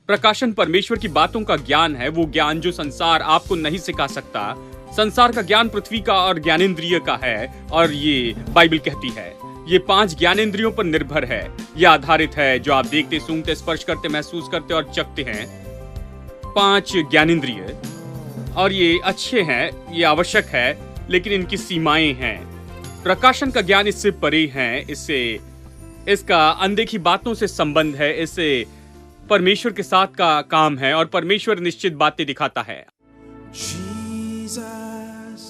प्रकाशन परमेश्वर की बातों का ज्ञान है, वो ज्ञान जो संसार आपको नहीं सिखा सकता। संसार का ज्ञान पृथ्वी का और ज्ञानेंद्रिय का है, और ये बाइबल कहती है ये 5 ज्ञानेंद्रियों पर निर्भर है। यह आधारित है जो आप देखते, सूंघते, स्पर्श करते, महसूस करते और चखते हैं। 5 ज्ञानेंद्रिय, और ये अच्छे हैं, ये आवश्यक है, लेकिन इनकी सीमाएं हैं। प्रकाशन का ज्ञान इससे परे है, इसका अनदेखी बातों से संबंध है, इससे परमेश्वर के साथ का काम है, और परमेश्वर निश्चित बातें दिखाता है। Jesus,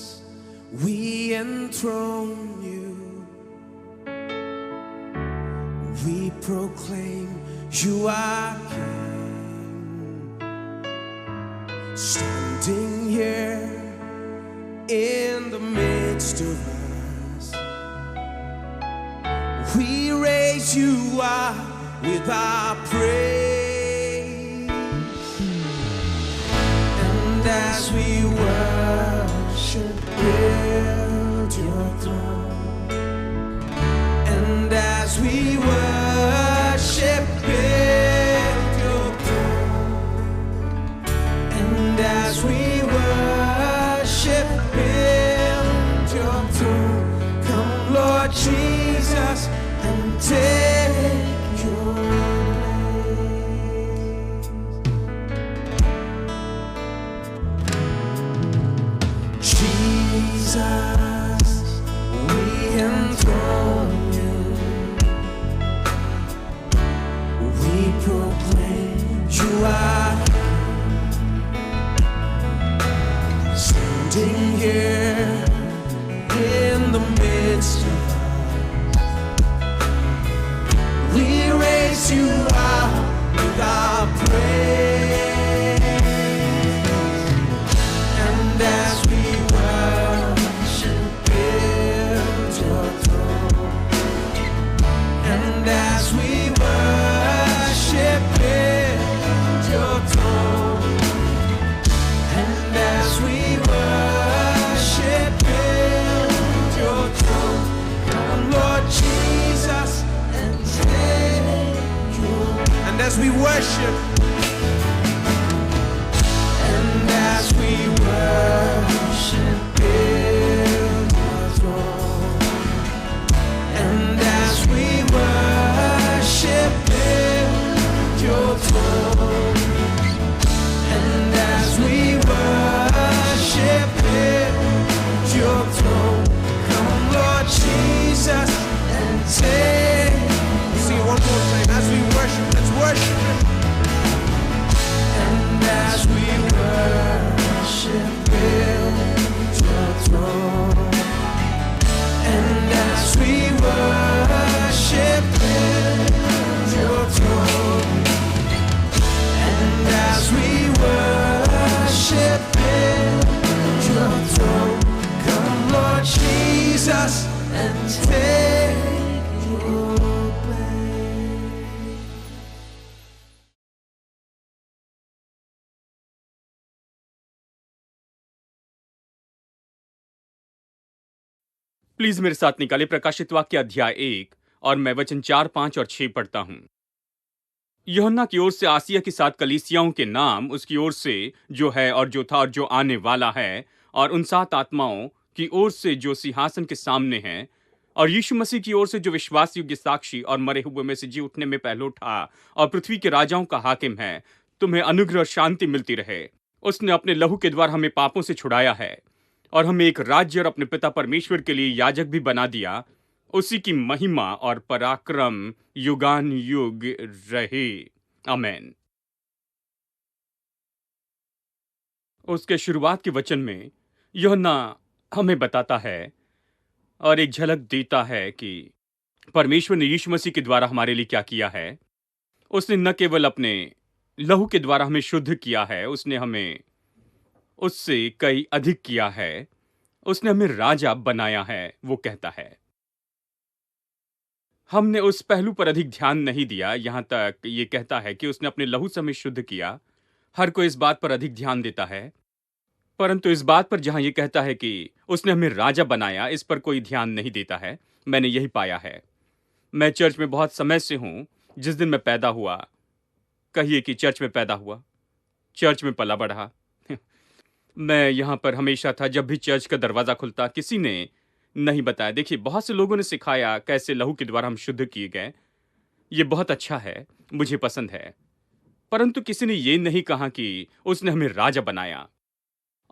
we enthrone you. We proclaim you are King. Standing here in the midst of us, we raise you up with our praise. And as we worship, build your throne. And as we worship, build your throne. And as we worship, build your throne. Come, Lord Jesus, and take your place. Jesus, we enthrone you. We proclaim you are standing here in the midst of us. We raise you up with our praise. And as we worship, build your throne. And as we worship, build your throne. And as we worship, build your throne. Come, Lord Jesus, and take your. And as we worship, and as we worship, build your throne. And as we worship, build your throne. And as we worship, build your throne. Come, Lord Jesus, and take. Sing it one more time. As we worship, let's worship Him. And as we worship, build your throne. And as we worship, build your throne. And as we worship, build your throne. Come, Lord Jesus, and take your place. Please मेरे साथ निकाले प्रकाशित वाक्य अध्याय 1, और मैं वचन 4, 5 और 6 पढ़ता हूं। यूहन्ना की ओर से आसिया की 7 कलीसियाओं के नाम, उसकी ओर से जो है और जो था और जो आने वाला है, और उन 7 आत्माओं की ओर से जो सिंहासन के सामने हैं, और यीशु मसीह की ओर से जो विश्वास योग्य साक्षी और मरे हुए में से जी उठने में पहले उठा और पृथ्वी के राजाओं का हाकिम है, तुम्हें अनुग्रह और शांति मिलती रहे। उसने अपने लहू के द्वारा हमें पापों से छुड़ाया है, और हमें एक राज्य और अपने पिता परमेश्वर के लिए याजक भी बना दिया। उसी की महिमा और पराक्रम युगान युग रहे। आमेन। उसके शुरुआत के वचन में यूहन्ना हमें बताता है और एक झलक देता है कि परमेश्वर ने यीशु मसीह के द्वारा हमारे लिए क्या किया है। उसने न केवल अपने लहू के द्वारा हमें शुद्ध किया है, उसने हमें उससे कई अधिक किया है। उसने हमें राजा बनाया है, वो कहता है। हमने उस पहलू पर अधिक ध्यान नहीं दिया, यहां तक ये कहता है कि उसने अपने लहू से हमें शुद्ध किया। हर कोई इस बात पर अधिक ध्यान देता है, परंतु इस बात पर जहां ये कहता है कि उसने हमें राजा बनाया, इस पर कोई ध्यान नहीं देता है। मैंने यही पाया है। मैं चर्च में बहुत समय से हूं। जिस दिन मैं पैदा हुआ, कहिए कि चर्च में पैदा हुआ, चर्च में पला बढ़ा। मैं यहाँ पर हमेशा था, जब भी चर्च का दरवाज़ा खुलता किसी ने नहीं बताया। देखिए, बहुत से लोगों ने सिखाया कैसे लहू के द्वारा हम शुद्ध किए गए। ये बहुत अच्छा है, मुझे पसंद है, परंतु किसी ने ये नहीं कहा कि उसने हमें राजा बनाया।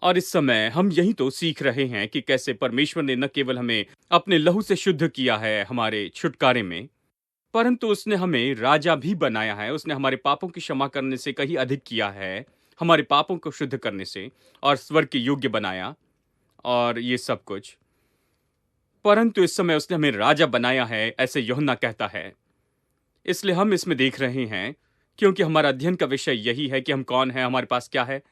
और इस समय हम यही तो सीख रहे हैं कि कैसे परमेश्वर ने न केवल हमें अपने लहू से शुद्ध किया है हमारे छुटकारे में, परंतु उसने हमें राजा भी बनाया है। उसने हमारे पापों की क्षमा करने से कहीं अधिक किया है, हमारे पापों को शुद्ध करने से, और स्वर्ग के योग्य बनाया और ये सब कुछ। परंतु इस समय उसने हमें राजा बनाया है, ऐसे यूहन्ना कहता है। इसलिए हम इसमें देख रहे हैं, क्योंकि हमारा अध्ययन का विषय यही है कि हम कौन हैं, हमारे पास क्या है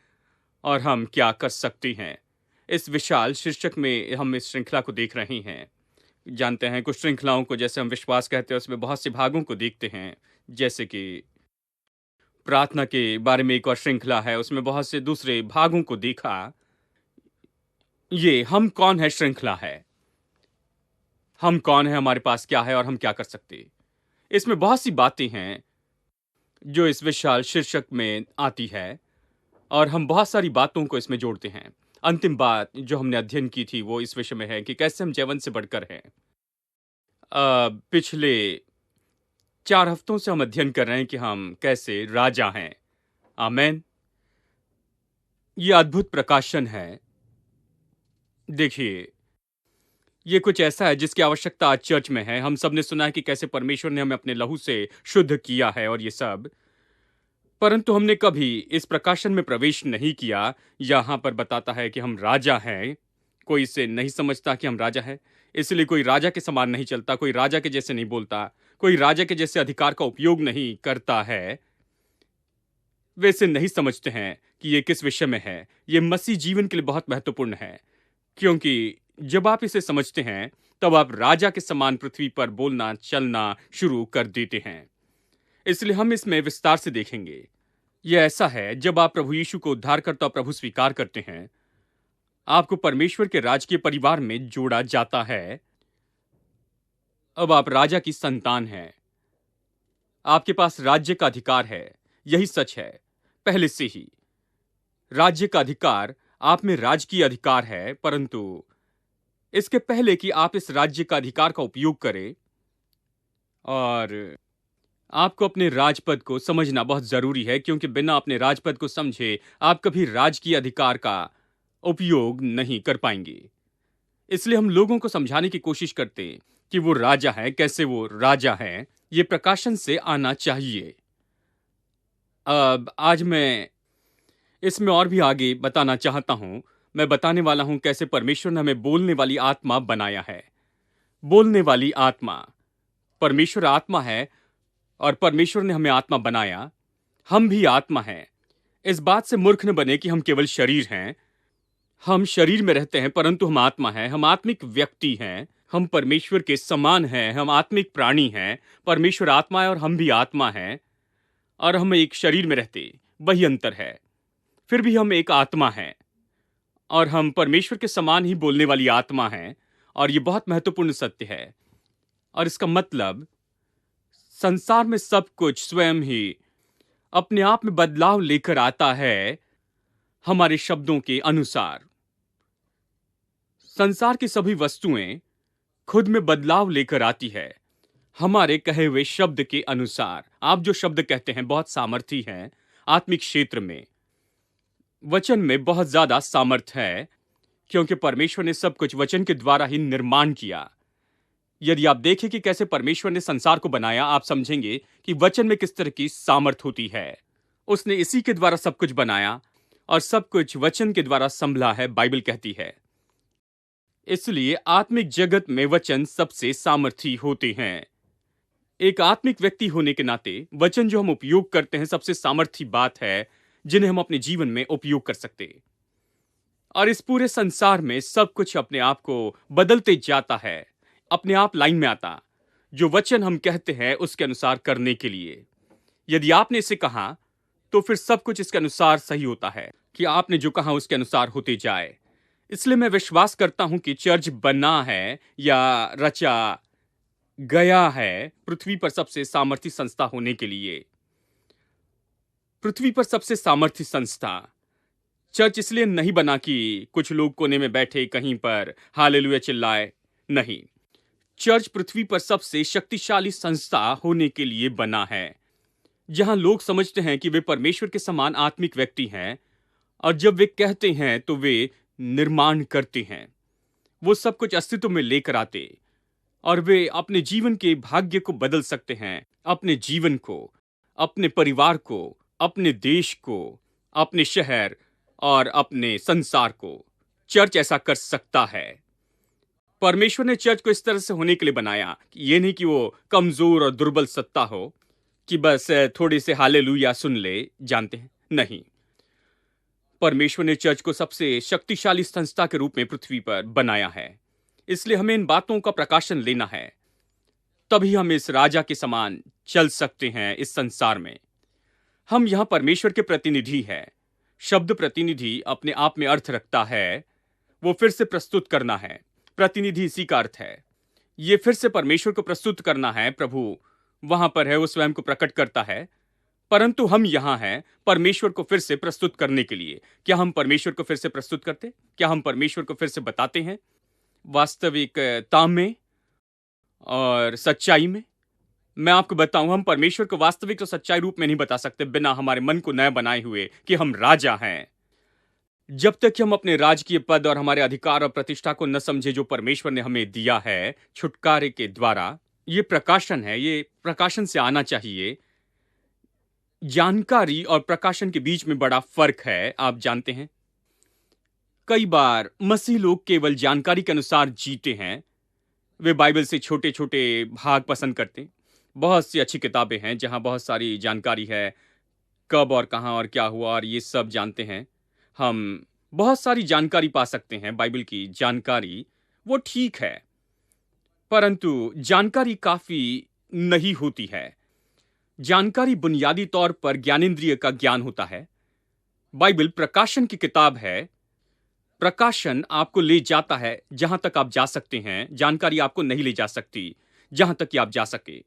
और हम क्या कर सकते हैं। इस विशाल शीर्षक में हम इस श्रृंखला को देख रहे हैं। जानते हैं, कुछ श्रृंखलाओं को जैसे हम विश्वास कहते हैं, उसमें बहुत से भागों को देखते हैं। जैसे कि प्रार्थना के बारे में एक और श्रृंखला है, उसमें बहुत से दूसरे भागों को देखा। ये हम कौन है श्रृंखला है। हम कौन है, हमारे पास क्या है और हम क्या कर सकते। इसमें बहुत सी बातें हैं जो इस विशाल शीर्षक में आती है और हम बहुत सारी बातों को इसमें जोड़ते हैं। अंतिम बात जो हमने अध्ययन की थी वो इस विषय में है कि कैसे हम जैवन से बढ़कर हैं। पिछले 4 हफ्तों से हम अध्ययन कर रहे हैं कि हम कैसे राजा हैं। आमेन। ये अद्भुत प्रकाशन है। देखिए, ये कुछ ऐसा है जिसकी आवश्यकता आज चर्च में है। हम सब ने सुना है कि कैसे परमेश्वर ने हमें अपने लहू से शुद्ध किया है और ये सब, परंतु हमने कभी इस प्रकाशन में प्रवेश नहीं किया। यहाँ पर बताता है कि हम राजा हैं। कोई इसे नहीं समझता कि हम राजा हैं, इसलिए कोई राजा के समान नहीं चलता, कोई राजा के जैसे नहीं बोलता, कोई राजा के जैसे अधिकार का उपयोग नहीं करता है। वे इसे नहीं समझते हैं कि ये किस विषय में है। ये मसीह जीवन के लिए बहुत महत्वपूर्ण है, क्योंकि जब आप इसे समझते हैं तब आप राजा के समान पृथ्वी पर बोलना चलना शुरू कर देते हैं। इसलिए हम इसमें विस्तार से देखेंगे। यह ऐसा है, जब आप प्रभु यीशु को उद्धारकर्ता प्रभु स्वीकार करते हैं, आपको परमेश्वर के राजकीय परिवार में जोड़ा जाता है। अब आप राजा की संतान हैं। आपके पास राज्य का अधिकार है। यही सच है, पहले से ही राज्य का अधिकार आप में राजकीय अधिकार है, परंतु इसके पहले कि आप इस राज्य का अधिकार का उपयोग करें, और आपको अपने राजपद को समझना बहुत जरूरी है, क्योंकि बिना अपने राजपद को समझे आप कभी राजकीय अधिकार का उपयोग नहीं कर पाएंगे। इसलिए हम लोगों को समझाने की कोशिश करते हैं कि वो राजा है, कैसे वो राजा है। ये प्रकाशन से आना चाहिए। अब आज मैं इसमें और भी आगे बताना चाहता हूं। मैं बताने वाला हूं कैसे परमेश्वर ने हमें बोलने वाली आत्मा बनाया है। बोलने वाली आत्मा, परमेश्वर आत्मा है और परमेश्वर ने हमें आत्मा बनाया। हम भी आत्मा हैं। इस बात से मूर्ख न बने कि हम केवल शरीर हैं। हम शरीर में रहते हैं, परंतु हम आत्मा हैं। हम आत्मिक व्यक्ति हैं। हम परमेश्वर के समान हैं। हम आत्मिक प्राणी हैं। परमेश्वर आत्मा है और हम भी आत्मा हैं, और हम एक शरीर में रहते, वही अंतर है। फिर भी हम एक आत्मा हैं और हम परमेश्वर के समान ही बोलने वाली आत्मा हैं, और ये बहुत महत्वपूर्ण सत्य है। और इसका मतलब, संसार में सब कुछ स्वयं ही अपने आप में बदलाव लेकर आता है हमारे शब्दों के अनुसार। संसार की सभी वस्तुएं खुद में बदलाव लेकर आती है हमारे कहे हुए शब्द के अनुसार। आप जो शब्द कहते हैं बहुत सामर्थी हैं। आत्मिक क्षेत्र में वचन में बहुत ज्यादा सामर्थ है, क्योंकि परमेश्वर ने सब कुछ वचन के द्वारा ही निर्माण किया। यदि आप देखें कि कैसे परमेश्वर ने संसार को बनाया, आप समझेंगे कि वचन में किस तरह की सामर्थ होती है। उसने इसी के द्वारा सब कुछ बनाया और सब कुछ वचन के द्वारा संभला है, बाइबल कहती है। इसलिए आत्मिक जगत में वचन सबसे सामर्थी होते हैं। एक आत्मिक व्यक्ति होने के नाते वचन जो हम उपयोग करते हैं सबसे सामर्थी बात है, जिन्हें हम अपने जीवन में उपयोग कर सकते। और इस पूरे संसार में सब कुछ अपने आप को बदलते जाता है, अपने आप लाइन में आता, जो वचन हम कहते हैं उसके अनुसार करने के लिए। यदि आपने इसे कहा तो फिर सब कुछ इसके अनुसार सही होता है कि आपने जो कहा उसके अनुसार होते जाए। इसलिए मैं विश्वास करता हूं कि चर्च बना है या रचा गया है पृथ्वी पर सबसे सामर्थी संस्था होने के लिए। पृथ्वी पर सबसे सामर्थ्य संस्था चर्च इसलिए नहीं बना कि कुछ लोग कोने में बैठे कहीं पर हालेलुया चिल्लाए। नहीं, चर्च पृथ्वी पर सबसे शक्तिशाली संस्था होने के लिए बना है, जहां लोग समझते हैं कि वे परमेश्वर के समान आत्मिक व्यक्ति हैं, और जब वे कहते हैं तो वे निर्माण करते हैं। वो सब कुछ अस्तित्व में लेकर आते, और वे अपने जीवन के भाग्य को बदल सकते हैं, अपने जीवन को, अपने परिवार को, अपने देश को, अपने शहर और अपने संसार को। चर्च ऐसा कर सकता है। परमेश्वर ने चर्च को इस तरह से होने के लिए बनाया कि ये नहीं कि वो कमजोर और दुर्बल सत्ता हो कि बस थोड़े से हालेलुया सुन ले, जानते हैं, नहीं। परमेश्वर ने चर्च को सबसे शक्तिशाली संस्था के रूप में पृथ्वी पर बनाया है। इसलिए हमें इन बातों का प्रकाशन लेना है, तभी हम इस राजा के समान चल सकते हैं इस संसार में। हम यहां परमेश्वर के प्रतिनिधि हैं। शब्द प्रतिनिधि अपने आप में अर्थ रखता है, वो फिर से प्रस्तुत करना है। प्रतिनिधि इसी का अर्थ है। ये फिर से परमेश्वर को प्रस्तुत करना है। प्रभु वहां पर है, वो स्वयं को प्रकट करता है, परंतु हम यहां हैं परमेश्वर को फिर से प्रस्तुत करने के लिए। क्या हम परमेश्वर को फिर से प्रस्तुत करते? क्या हम परमेश्वर को फिर से बताते हैं वास्तविकता में और सच्चाई में? मैं आपको बताऊं, हम परमेश्वर को वास्तविक और सच्चाई रूप में नहीं बता सकते बिना हमारे मन को नया बनाए हुए कि हम राजा हैं। जब तक कि हम अपने राजकीय पद और हमारे अधिकार और प्रतिष्ठा को न समझे जो परमेश्वर ने हमें दिया है छुटकारे के द्वारा, ये प्रकाशन है, ये प्रकाशन से आना चाहिए। जानकारी और प्रकाशन के बीच में बड़ा फर्क है, आप जानते हैं। कई बार मसीह लोग केवल जानकारी के अनुसार जीते हैं। वे बाइबल से छोटे छोटे भाग पसंद करते हैं। बहुत सी अच्छी किताबें हैं जहां बहुत सारी जानकारी है, कब और कहां और क्या हुआ और ये सब जानते हैं। हम बहुत सारी जानकारी पा सकते हैं बाइबल की जानकारी, वो ठीक है, परंतु जानकारी काफी नहीं होती है। जानकारी बुनियादी तौर पर ज्ञानेंद्रिय का ज्ञान होता है। बाइबल प्रकाशन की किताब है। प्रकाशन आपको ले जाता है जहां तक आप जा सकते हैं। जानकारी आपको नहीं ले जा सकती जहां तक कि आप जा सके।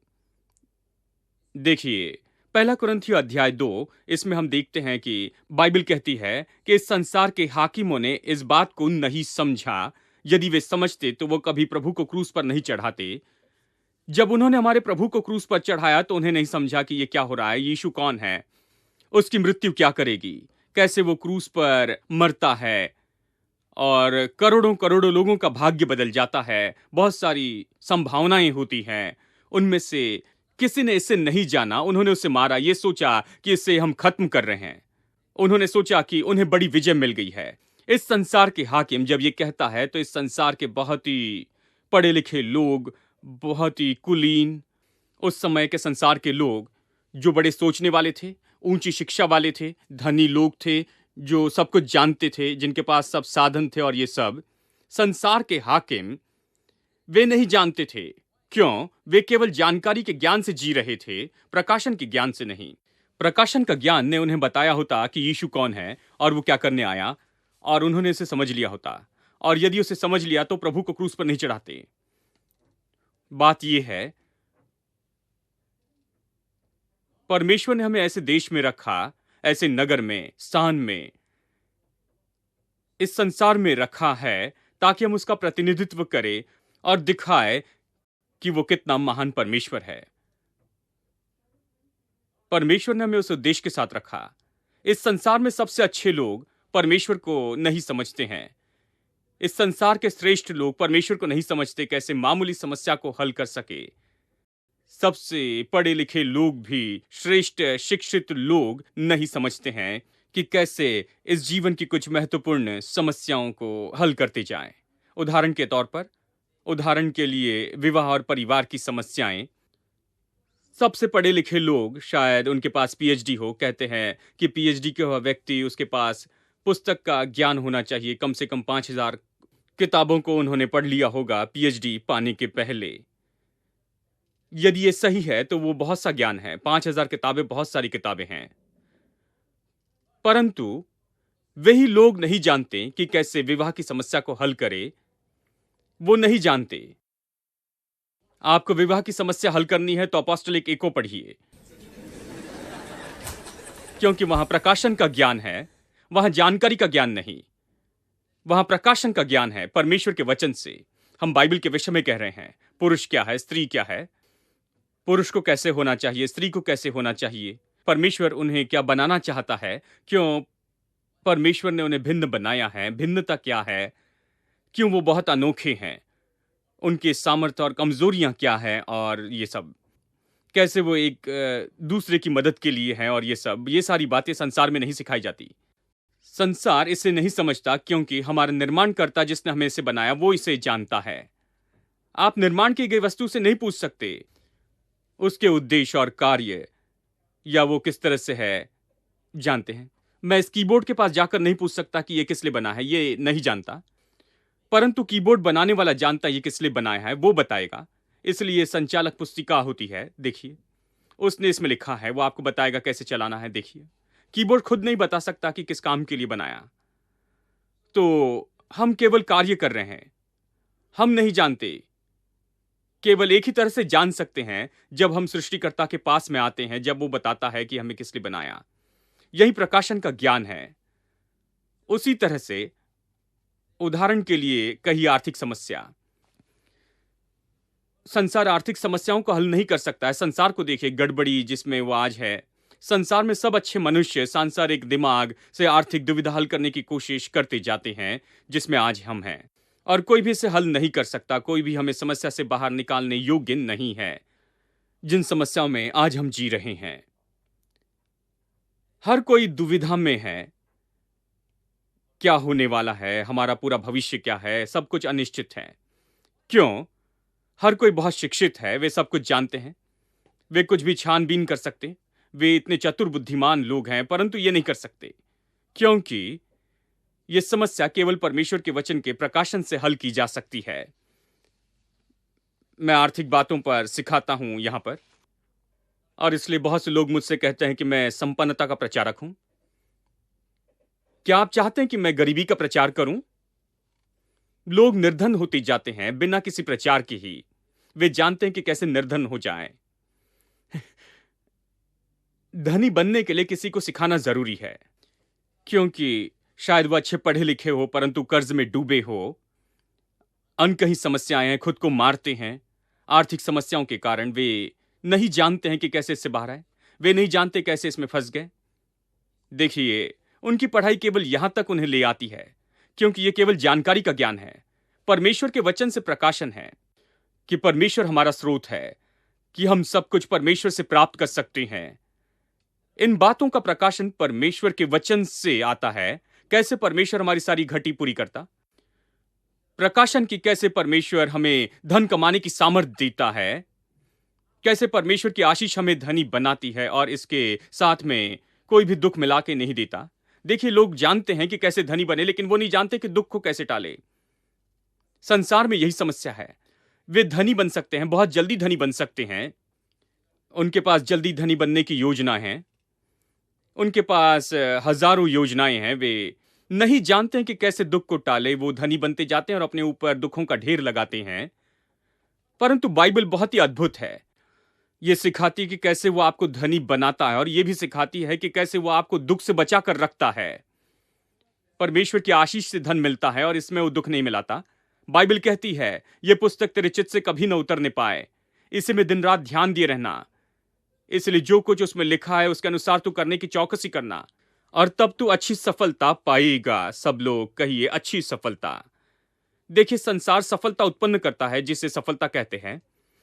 देखिए, पहला कुरिन्थियों अध्याय 2, इसमें हम देखते हैं कि बाइबल कहती है कि इस संसार के हाकिमों ने इस बात को नहीं समझा। यदि वे समझते तो वो कभी प्रभु को क्रूस पर नहीं चढ़ाते। जब उन्होंने हमारे प्रभु को क्रूस पर चढ़ाया तो उन्हें नहीं समझा कि ये क्या हो रहा है, यीशु कौन है, उसकी मृत्यु क्या करेगी, कैसे वो क्रूस पर मरता है और करोड़ों करोड़ों लोगों का भाग्य बदल जाता है। बहुत सारी संभावनाएं होती हैं। उनमें से किसी ने इसे नहीं जाना। उन्होंने उसे मारा, ये सोचा कि इसे हम खत्म कर रहे हैं। उन्होंने सोचा कि उन्हें बड़ी विजय मिल गई है। इस संसार के हाकिम जब ये कहता है तो इस संसार के बहुत ही पढ़े लिखे लोग, बहुत ही कुलीन, उस समय के संसार के लोग जो बड़े सोचने वाले थे, ऊंची शिक्षा वाले थे, धनी लोग थे, जो सब कुछ जानते थे, जिनके पास सब साधन थे, और ये सब संसार के हाकिम वे नहीं जानते थे। क्यों? वे केवल जानकारी के ज्ञान से जी रहे थे, प्रकाशन के ज्ञान से नहीं। प्रकाशन का ज्ञान ने उन्हें बताया होता कि यीशु कौन है और वो क्या करने आया, और उन्होंने इसे समझ लिया होता। और यदि उसे समझ लिया तो प्रभु को क्रूस पर नहीं चढ़ाते। बात यह है, परमेश्वर ने हमें ऐसे देश में रखा, ऐसे नगर में, स्थान में, इस संसार में रखा है ताकि हम उसका प्रतिनिधित्व करें और दिखाए कि वो कितना महान परमेश्वर है। परमेश्वर ने हमें उस उद्देश्य के साथ रखा। इस संसार में सबसे अच्छे लोग परमेश्वर को नहीं समझते हैं। इस संसार के श्रेष्ठ लोग परमेश्वर को नहीं समझते कैसे मामूली समस्या को हल कर सके। सबसे पढ़े लिखे लोग भी, श्रेष्ठ शिक्षित लोग नहीं समझते हैं कि कैसे इस जीवन की कुछ महत्वपूर्ण समस्याओं को हल करते जाएं। उदाहरण के तौर पर, उदाहरण के लिए विवाह और परिवार की समस्याएं। सबसे पढ़े लिखे लोग, शायद उनके पास पीएचडी हो, कहते हैं कि पीएचडी के हुआ व्यक्ति, उसके पास पुस्तक का ज्ञान होना चाहिए। कम से कम 5000 किताबों को उन्होंने पढ़ लिया होगा पीएचडी पाने के पहले। यदि ये सही है तो वो बहुत सा ज्ञान है। 5000 किताबें बहुत सारी किताबें हैं, परंतु वही लोग नहीं जानते कि कैसे विवाह की समस्या को हल करें। वो नहीं जानते। आपको विवाह की समस्या हल करनी है तो अपोस्टलिक 1 को पढ़िए, क्योंकि वहां प्रकाशन का ज्ञान है, वहां जानकारी का ज्ञान नहीं, वहां प्रकाशन का ज्ञान है परमेश्वर के वचन से। हम बाइबल के विषय में कह रहे हैं, पुरुष क्या है, स्त्री क्या है, पुरुष को कैसे होना चाहिए, स्त्री को कैसे होना चाहिए, परमेश्वर उन्हें क्या बनाना चाहता है, क्यों परमेश्वर ने उन्हें भिन्न बनाया है, भिन्नता क्या है, क्यों वो बहुत अनोखे हैं, उनके सामर्थ्य और कमजोरियां क्या है, और ये सब कैसे वो एक दूसरे की मदद के लिए हैं, और ये सारी बातें संसार में नहीं सिखाई जाती। संसार इसे नहीं समझता क्योंकि हमारा निर्माणकर्ता जिसने हमें इसे बनाया वो इसे जानता है। आप निर्माण की गई वस्तु से नहीं पूछ सकते उसके उद्देश्य और कार्य या वो किस तरह से है, जानते हैं। मैं इस कीबोर्ड के पास जाकर नहीं पूछ सकता कि ये किस लिए बना है, ये नहीं जानता, परंतु कीबोर्ड बनाने वाला जानता ये किस लिए बनाया है, वो बताएगा। इसलिए संचालक पुस्तिका होती है, देखिए उसने इसमें लिखा है, वो आपको बताएगा कैसे चलाना है। देखिए कीबोर्ड खुद नहीं बता सकता कि किस काम के लिए बनाया। तो हम केवल कार्य कर रहे हैं, हम नहीं जानते। केवल एक ही तरह से जान सकते हैं जब हम सृष्टिकर्ता के पास में आते हैं, जब वो बताता है कि हमें किस लिए बनाया। यही प्रकाशन का ज्ञान है। उसी तरह से उदाहरण के लिए कही आर्थिक समस्या, संसार आर्थिक समस्याओं को हल नहीं कर सकता है। संसार को देखिए, गड़बड़ी जिसमें वो आज है। संसार में सब अच्छे मनुष्य सांसारिक दिमाग से आर्थिक दुविधा हल करने की कोशिश करते जाते हैं, जिसमें आज हम हैं, और कोई भी इसे हल नहीं कर सकता। कोई भी हमें समस्या से बाहर निकालने योग्य नहीं है, जिन समस्याओं में आज हम जी रहे हैं। हर कोई दुविधा में है, क्या होने वाला है, हमारा पूरा भविष्य क्या है, सब कुछ अनिश्चित है। क्यों? हर कोई बहुत शिक्षित है, वे सब कुछ जानते हैं, वे कुछ भी छानबीन कर सकते, वे इतने चतुर बुद्धिमान लोग हैं, परंतु ये नहीं कर सकते क्योंकि यह समस्या केवल परमेश्वर के वचन के प्रकाशन से हल की जा सकती है। मैं आर्थिक बातों पर सिखाता हूं यहां पर, और इसलिए बहुत से लोग मुझसे कहते हैं कि मैं संपन्नता का प्रचारक हूं। क्या आप चाहते हैं कि मैं गरीबी का प्रचार करूं? लोग निर्धन होते जाते हैं बिना किसी प्रचार के ही। वे जानते हैं कि कैसे निर्धन हो जाएं। धनी बनने के लिए किसी को सिखाना जरूरी है, क्योंकि शायद वह अच्छे पढ़े लिखे हो परंतु कर्ज में डूबे हो, अनकही समस्याएं हैं, खुद को मारते हैं। आर्थिक समस्याओं के कारण वे नहीं जानते हैं कि कैसे इससे बाहर आए, वे नहीं जानते कैसे इसमें फंस गए। देखिए, उनकी पढ़ाई केवल यहां तक उन्हें ले आती है क्योंकि यह केवल जानकारी का ज्ञान है। परमेश्वर के वचन से प्रकाशन है कि परमेश्वर हमारा स्रोत है, कि हम सब कुछ परमेश्वर से प्राप्त कर सकते हैं। इन बातों का प्रकाशन परमेश्वर के वचन से आता है। कैसे परमेश्वर हमारी सारी घटी पूरी करता, प्रकाशन की कैसे परमेश्वर हमें धन कमाने की सामर्थ्य देता है, कैसे परमेश्वर की आशीष हमें धनी बनाती है और इसके साथ में कोई भी दुख मिला के नहीं देता। देखिए, लोग जानते हैं कि कैसे धनी बने, लेकिन वो नहीं जानते कि दुख को कैसे टाले। संसार में यही समस्या है। वे धनी बन सकते हैं, बहुत जल्दी धनी बन सकते हैं, उनके पास जल्दी धनी बनने की योजना है, उनके पास हजारों योजनाएं हैं। वे नहीं जानते हैं कि कैसे दुख को टाले। वो धनी बनते जाते हैं और अपने ऊपर दुखों का ढेर लगाते हैं। परंतु बाइबल बहुत ही अद्भुत है। ये सिखाती है कि कैसे वो आपको धनी बनाता है, और ये भी सिखाती है कि कैसे वो आपको दुख से बचा कर रखता है। परमेश्वर की आशीष से धन मिलता है और इसमें वो दुख नहीं मिलाता। बाइबल कहती है, ये पुस्तक तेरे चित्त से कभी न उतरने पाए, इसे में दिन रात ध्यान दिए रहना, इसलिए जो कुछ उसमें लिखा है उसके अनुसार तू करने की चौकसी करना, और तब तू अच्छी सफलता पाएगा। सब लोग कहिए, अच्छी सफलता। देखिए, संसार सफलता उत्पन्न करता है जिसे सफलता कहते हैं।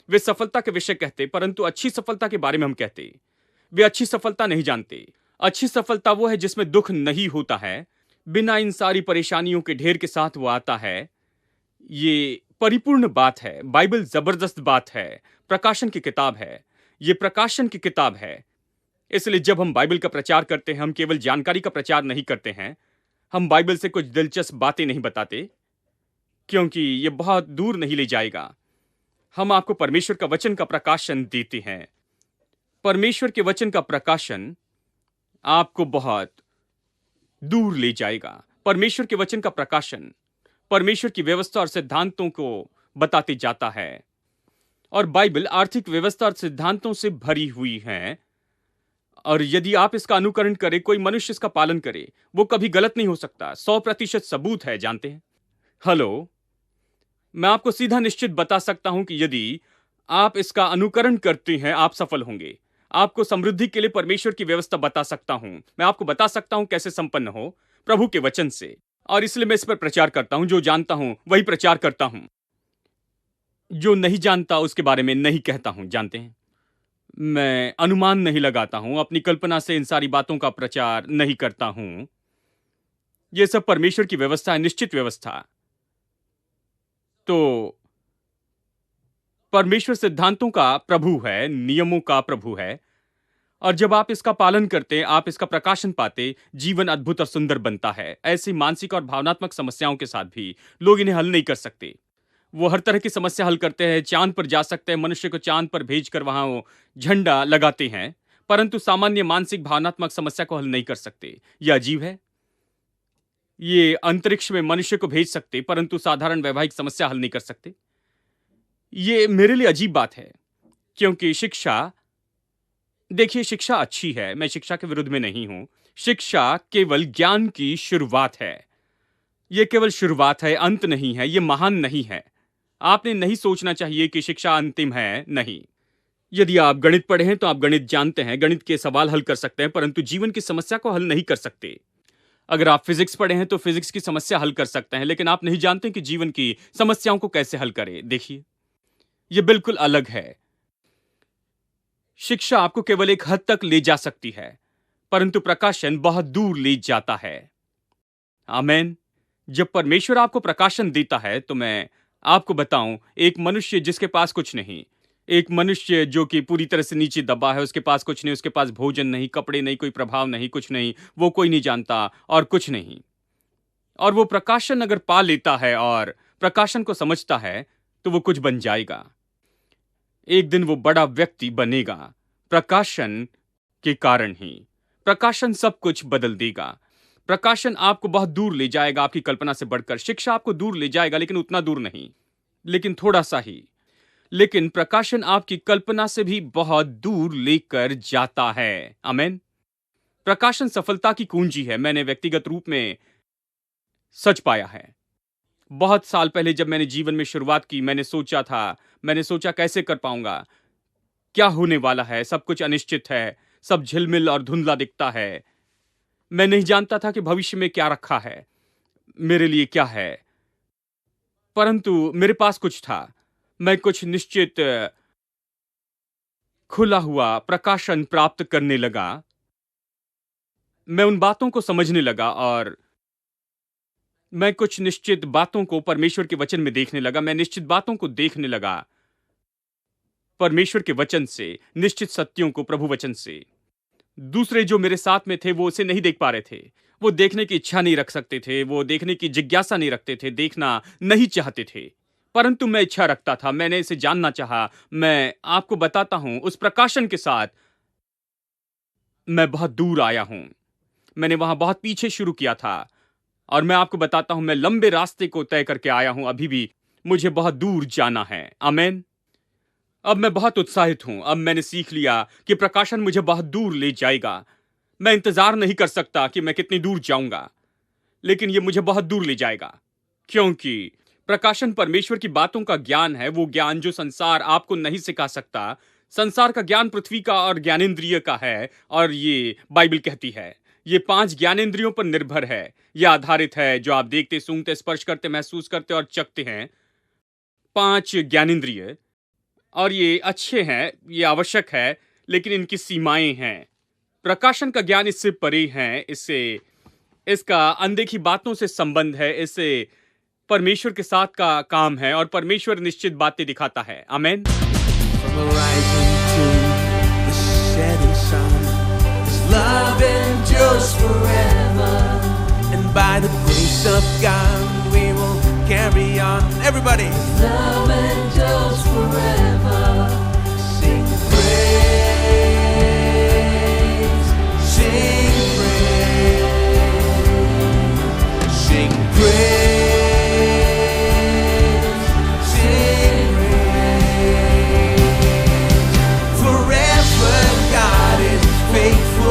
वे सफलता के विषय कहते, परंतु अच्छी सफलता के बारे में हम कहते। वे अच्छी सफलता नहीं जानते। अच्छी सफलता वो है जिसमें दुख नहीं होता है, बिना इन सारी परेशानियों के ढेर के साथ वो आता है। ये परिपूर्ण बात है। बाइबल जबरदस्त बात है, प्रकाशन की किताब है। ये प्रकाशन की किताब है। इसलिए जब हम बाइबल का प्रचार करते हैं, हम केवल जानकारी का प्रचार नहीं करते हैं। हम बाइबल से कुछ दिलचस्प बातें नहीं बताते, क्योंकि ये बहुत दूर नहीं ले जाएगा। हम आपको परमेश्वर का वचन का प्रकाशन देते हैं। परमेश्वर के वचन का प्रकाशन आपको बहुत दूर ले जाएगा। परमेश्वर के वचन का प्रकाशन परमेश्वर की व्यवस्था और सिद्धांतों को बताते जाता है, और बाइबल आर्थिक व्यवस्था और सिद्धांतों से भरी हुई है। और यदि आप इसका अनुकरण करें, कोई मनुष्य इसका पालन करे, वो कभी गलत नहीं हो सकता। 100% सबूत है, जानते हैं। हेलो, मैं आपको सीधा निश्चित बता सकता हूं कि यदि आप इसका अनुकरण करते हैं, आप सफल होंगे। आपको समृद्धि के लिए परमेश्वर की व्यवस्था बता सकता हूं। मैं आपको बता सकता हूं कैसे संपन्न हो, प्रभु के वचन से। और इसलिए मैं इस पर प्रचार करता हूं। जो जानता हूं वही प्रचार करता हूं, जो नहीं जानता उसके बारे में नहीं कहता हूं, जानते हैं। मैं अनुमान नहीं लगाता हूं, अपनी कल्पना से इन सारी बातों का प्रचार नहीं करता हूं। यह सब परमेश्वर की व्यवस्था है, निश्चित व्यवस्था। तो परमेश्वर सिद्धांतों का प्रभु है, नियमों का प्रभु है। और जब आप इसका पालन करते, आप इसका प्रकाशन पाते, जीवन अद्भुत और सुंदर बनता है। ऐसी मानसिक और भावनात्मक समस्याओं के साथ भी लोग इन्हें हल नहीं कर सकते। वो हर तरह की समस्या हल करते हैं, चांद पर जा सकते हैं, मनुष्य को चांद पर भेजकर वहां वो झंडा लगाते हैं, परंतु सामान्य मानसिक भावनात्मक समस्या को हल नहीं कर सकते। यह अजीब है। ये अंतरिक्ष में मनुष्य को भेज सकते, परंतु साधारण वैवाहिक समस्या हल नहीं कर सकते। ये मेरे लिए अजीब बात है, क्योंकि शिक्षा, देखिए, शिक्षा अच्छी है, मैं शिक्षा के विरुद्ध में नहीं हूं। शिक्षा केवल ज्ञान की शुरुआत है। यह केवल शुरुआत है, अंत नहीं है। यह महान नहीं है। आपने नहीं सोचना चाहिए कि शिक्षा अंतिम है, नहीं। यदि आप गणित पढ़े हैं तो आप गणित जानते हैं, गणित के सवाल हल कर सकते हैं, परंतु जीवन की समस्या को हल नहीं कर सकते। अगर आप फिजिक्स पढ़े हैं तो फिजिक्स की समस्या हल कर सकते हैं, लेकिन आप नहीं जानते कि जीवन की समस्याओं को कैसे हल करें। देखिए, यह बिल्कुल अलग है। शिक्षा आपको केवल एक हद तक ले जा सकती है, परंतु प्रकाशन बहुत दूर ले जाता है। आमीन। जब परमेश्वर आपको प्रकाशन देता है, तो मैं आपको बताऊं, एक मनुष्य जिसके पास कुछ नहीं, एक मनुष्य जो कि पूरी तरह से नीचे दबा है, उसके पास कुछ नहीं, उसके पास भोजन नहीं, कपड़े नहीं, कोई प्रभाव नहीं, कुछ नहीं, वो कोई नहीं जानता और कुछ नहीं, और वो प्रकाशन अगर पा लेता है और प्रकाशन को समझता है, तो वो कुछ बन जाएगा। एक दिन वो बड़ा व्यक्ति बनेगा, प्रकाशन के कारण ही। प्रकाशन सब कुछ बदल देगा। प्रकाशन आपको बहुत दूर ले जाएगा, आपकी कल्पना से बढ़कर। शिक्षा आपको दूर ले जाएगा, लेकिन उतना दूर नहीं, लेकिन थोड़ा सा ही। लेकिन प्रकाशन आपकी कल्पना से भी बहुत दूर लेकर जाता है। आमीन। प्रकाशन सफलता की कुंजी है। मैंने व्यक्तिगत रूप में सच पाया है। बहुत साल पहले जब मैंने जीवन में शुरुआत की, मैंने सोचा कैसे कर पाऊंगा, क्या होने वाला है, सब कुछ अनिश्चित है, सब झिलमिल और धुंधला दिखता है। मैं नहीं जानता था कि भविष्य में क्या रखा है, मेरे लिए क्या है, परंतु मेरे पास कुछ था। मैं कुछ निश्चित खुला हुआ प्रकाशन प्राप्त करने लगा। मैं उन बातों को समझने लगा और मैं कुछ निश्चित बातों को परमेश्वर के वचन में देखने लगा। मैं निश्चित बातों को देखने लगा परमेश्वर के वचन से, निश्चित सत्यों को प्रभु वचन से। दूसरे जो मेरे साथ में थे वो उसे नहीं देख पा रहे थे। वो देखने की इच्छा नहीं रख सकते थे, वो देखने की जिज्ञासा नहीं रखते थे, देखना नहीं चाहते थे, परंतु मैं इच्छा रखता था। मैंने इसे जानना चाहा। मैं आपको बताता हूं, उस प्रकाशन के साथ मैं बहुत दूर आया हूं। मैंने वहां बहुत पीछे शुरू किया था और मैं आपको बताता हूं, मैं लंबे रास्ते को तय करके आया हूं। अभी भी मुझे बहुत दूर जाना है। आमीन। अब मैं बहुत उत्साहित हूं। अब मैंने सीख लिया कि प्रकाशन मुझे बहुत दूर ले जाएगा। मैं इंतजार नहीं कर सकता कि मैं कितनी दूर जाऊंगा, लेकिन यह मुझे बहुत दूर ले जाएगा, क्योंकि प्रकाशन परमेश्वर की बातों का ज्ञान है। वो ज्ञान जो संसार आपको नहीं सिखा सकता। संसार का ज्ञान पृथ्वी का और ज्ञानेंद्रिय का है, और ये बाइबल कहती है ये 5 ज्ञानेंद्रियों पर निर्भर है। यह आधारित है जो आप देखते, सूंघते, स्पर्श करते, महसूस करते और चखते हैं। 5 ज्ञानेंद्रिय, और ये अच्छे हैं, ये आवश्यक है, लेकिन इनकी सीमाएं हैं। प्रकाशन का ज्ञान इससे परे है। इसका अनदेखी बातों से संबंध है। इससे परमेश्वर के साथ का काम है, और परमेश्वर निश्चित बातें दिखाता है। आमीन। From the rising to the setting sun, His love endures forever, and by the grace of God we will carry on. Everybody, His love endures forever. Sing praise, sing praise, sing praise. Faithful.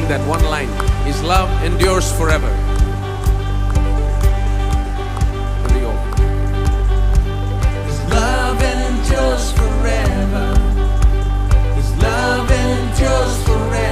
sing that one line. His love endures forever. Here we go. His love endures forever. His love endures forever.